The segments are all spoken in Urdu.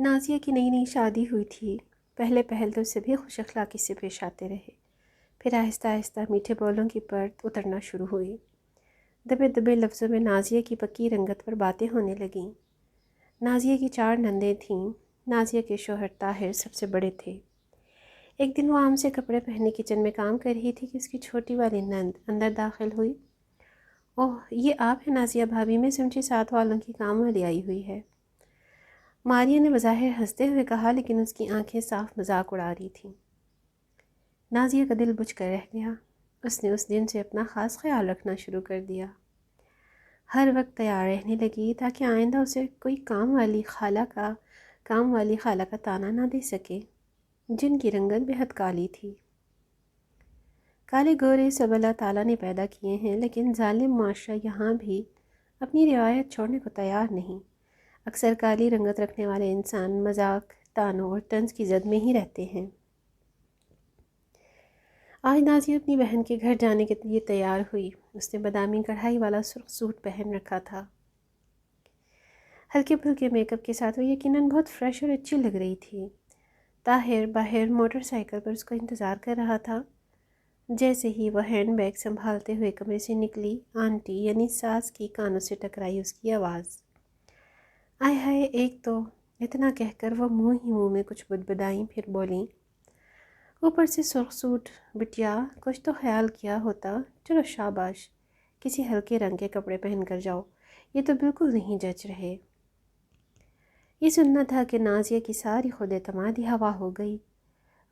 نازیہ کی نئی نئی شادی ہوئی تھی۔ پہلے پہل تو سبھی خوش اخلاقی سے پیش آتے رہے، پھر آہستہ آہستہ میٹھے بولوں کی پرت اترنا شروع ہوئی۔ دبے دبے لفظوں میں نازیہ کی پکی رنگت پر باتیں ہونے لگیں۔ نازیہ کی 4 نندیں تھیں۔ نازیہ کے شوہر طاہر سب سے بڑے تھے۔ ایک دن وہ عام سے کپڑے پہنے کچن میں کام کر رہی تھی کہ اس کی چھوٹی والی نند اندر داخل ہوئی۔ اوہ، یہ آپ ہیں نازیہ بھابھی، میں سمجھی ساتھ والوں کی کام والی آئی ہوئی ہے، ماریہ نے بظاہر ہنستے ہوئے کہا، لیکن اس کی آنکھیں صاف مذاق اڑا رہی تھیں۔ نازیہ کا دل بجھ کر رہ گیا۔ اس نے اس دن سے اپنا خاص خیال رکھنا شروع کر دیا۔ ہر وقت تیار رہنے لگی تاکہ آئندہ اسے کوئی کام والی خالہ کا طعنہ نہ دے سکے، جن کی رنگت بے حد کالی تھی۔ کالے گورے سب اللہ تعالیٰ نے پیدا کیے ہیں، لیکن ظالم معاشرہ یہاں بھی اپنی روایت چھوڑنے کو تیار نہیں۔ اکثر کالی رنگت رکھنے والے انسان مذاق، طعنوں اور طنز کی زد میں ہی رہتے ہیں۔ آج نازیہ اپنی بہن کے گھر جانے کے لیے تیار ہوئی۔ اس نے بادامی کڑھائی والا سرخ سوٹ پہن رکھا تھا۔ ہلکے پھلکے میک اپ کے ساتھ وہ یقیناً بہت فریش اور اچھی لگ رہی تھی۔ طاہر باہر موٹر سائیکل پر اس کا انتظار کر رہا تھا۔ جیسے ہی وہ ہینڈ بیگ سنبھالتے ہوئے کمرے سے نکلی، آنٹی یعنی ساس کی کانوں سے ٹکرائی اس کی آواز۔ آئے ہائے، ایک تو اتنا کہہ کر وہ منہ ہی منہ میں کچھ بدبدائیں، پھر بولیں، اوپر سے سرخ سوٹ، بٹیا کچھ تو خیال کیا ہوتا۔ چلو شاباش، کسی ہلکے رنگ کے کپڑے پہن کر جاؤ، یہ تو بالکل نہیں جچ رہے۔ یہ سننا تھا کہ نازیہ کی ساری خود اعتمادی ہوا ہو گئی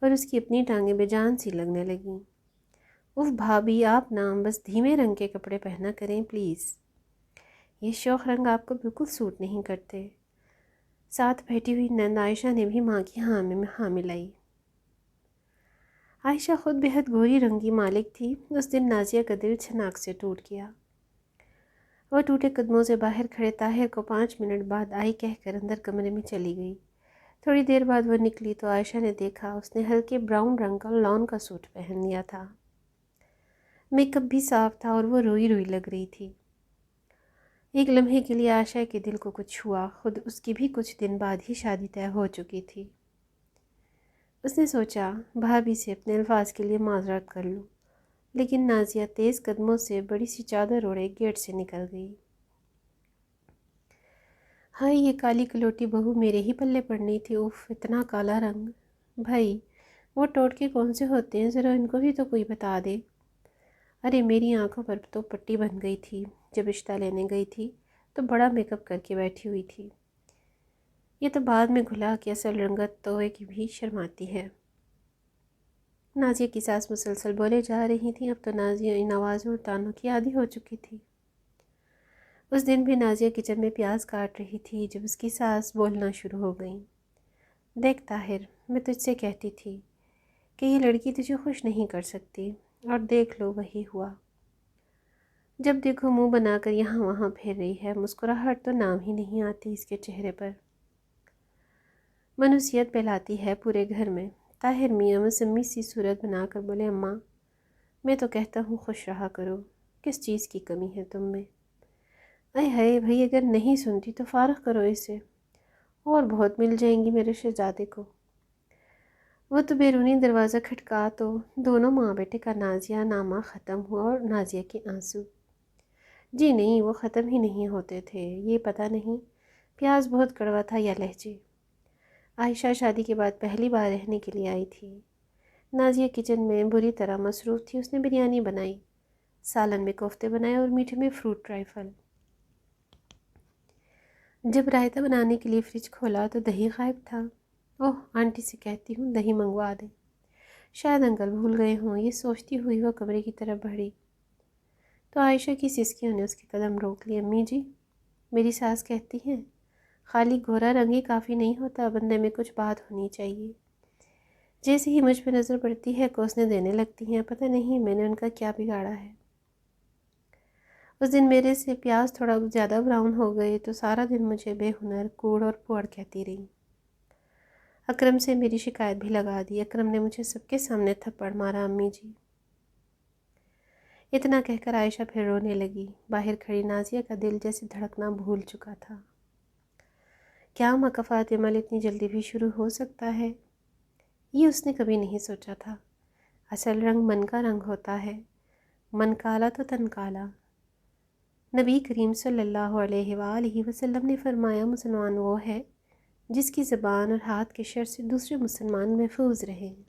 اور اس کی اپنی ٹانگیں بے جان سی لگنے لگیں۔ اف بھابھی، آپ نا بس دھیمے رنگ کے کپڑے پہنا کریں پلیز، یہ شوخ رنگ آپ کو بالکل سوٹ نہیں کرتے۔ ساتھ بیٹھی ہوئی نند عائشہ نے بھی ماں کی ہاں ملائی۔ عائشہ خود بے حد گوری رنگ کی مالک تھی۔ اس دن نازیہ کا دل چھناک سے ٹوٹ گیا۔ وہ ٹوٹے قدموں سے باہر کھڑے طاہر کو 5 منٹ بعد آئی کہہ کر اندر کمرے میں چلی گئی۔ تھوڑی دیر بعد وہ نکلی تو عائشہ نے دیکھا اس نے ہلکے براؤن رنگ کا لان کا سوٹ پہن لیا تھا۔ میک اپ بھی صاف تھا اور وہ روئی روئی لگ رہی تھی۔ ایک لمحے کے لیے عائشہ کے دل کو کچھ ہوا، خود اس کی بھی کچھ دن بعد ہی شادی طے ہو چکی تھی۔ اس نے سوچا بھابھی سے اپنے الفاظ کے لیے معذرت کر لوں، لیکن نازیہ تیز قدموں سے بڑی سی چادر اوڑھے گیٹ سے نکل گئی۔ ہائے، یہ کالی کلوٹی بہو میرے ہی پلے پڑنی تھی۔ اوف، اتنا کالا رنگ! بھائی، وہ ٹوٹکے کون سے ہوتے ہیں، ذرا ان کو بھی تو کوئی بتا دے۔ ارے میری آنکھوں پر تو پٹی بن گئی تھی جب رشتہ لینے گئی تھی، تو بڑا میک اپ کر کے بیٹھی ہوئی تھی۔ یہ تو بعد میں گھلا کہ اصل رنگت تو ایک بھی شرماتی ہے۔ نازیہ کی ساس مسلسل بولے جا رہی تھیں۔ اب تو نازیہ ان آوازوں اور طعنوں کی عادی ہو چکی تھی۔ اس دن بھی نازیہ کچن میں پیاز کاٹ رہی تھی جب اس کی ساس بولنا شروع ہو گئیں۔ دیکھ طاہر، میں تجھ سے کہتی تھی کہ یہ لڑکی تجھے خوش نہیں کر سکتی، اور دیکھ لو وہی ہوا۔ جب دیکھو منہ بنا کر یہاں وہاں پھر رہی ہے، مسکراہٹ تو نام ہی نہیں آتی اس کے چہرے پر۔ منوسیت پھیلاتی ہے پورے گھر میں۔ طاہر میاں مسمی سی صورت بنا کر بولے، اماں میں تو کہتا ہوں خوش رہا کرو، کس چیز کی کمی ہے تم میں؟ اے ہائے بھائی، اگر نہیں سنتی تو فارغ کرو اسے، اور بہت مل جائیں گی میرے شہزادے کو۔ وہ تو بیرونی دروازہ کھٹکا تو دونوں ماں بیٹے کا نازیہ نامہ ختم ہوا اور نازیہ کے آنسو۔ جی نہیں، وہ ختم ہی نہیں ہوتے تھے۔ یہ پتہ نہیں پیاز بہت کڑوا تھا یا لہجے۔ عائشہ شادی کے بعد پہلی بار رہنے کے لیے آئی تھی۔ نازیہ کچن میں بری طرح مصروف تھی۔ اس نے بریانی بنائی، سالن میں کوفتے بنائے اور میٹھے میں فروٹ ٹرائفل۔ جب رائتا بنانے کے لیے فریج کھولا تو دہی غائب تھا۔ اوہ، آنٹی سے کہتی ہوں دہی منگوا دیں، شاید انکل بھول گئے ہوں، یہ سوچتی ہوئی وہ کمرے کی طرف بڑھی تو عائشہ کی سسکیوں نے اس کے قدم روک لیے۔ امی جی، میری ساس کہتی ہیں خالی گورا رنگ ہی کافی نہیں ہوتا، بندے میں کچھ بات ہونی چاہیے۔ جیسے ہی مجھ پہ نظر پڑتی ہے کوسنے دینے لگتی ہیں، پتہ نہیں میں نے ان کا کیا بگاڑا ہے۔ اس دن میرے سے پیاز تھوڑا زیادہ براؤن ہو گئے تو سارا دن مجھے بے ہنر، کوڑ اور پوڑ کہتی رہی۔ اکرم سے میری شکایت بھی لگا دی۔ اکرم نے مجھے سب کے سامنے تھپڑ مارا امی جی۔ اتنا کہہ کر عائشہ پھر رونے لگی۔ باہر کھڑی نازیہ کا دل جیسے دھڑکنا بھول چکا تھا۔ کیا مقافات عمل اتنی جلدی بھی شروع ہو سکتا ہے؟ یہ اس نے کبھی نہیں سوچا تھا۔ اصل رنگ من کا رنگ ہوتا ہے، من کالا تو تن کالا۔ نبی کریم صلی اللہ علیہ وآلہ وسلم نے فرمایا مسلمان وہ ہے جس کی زبان اور ہاتھ کے شر سے دوسرے مسلمان محفوظ رہیں۔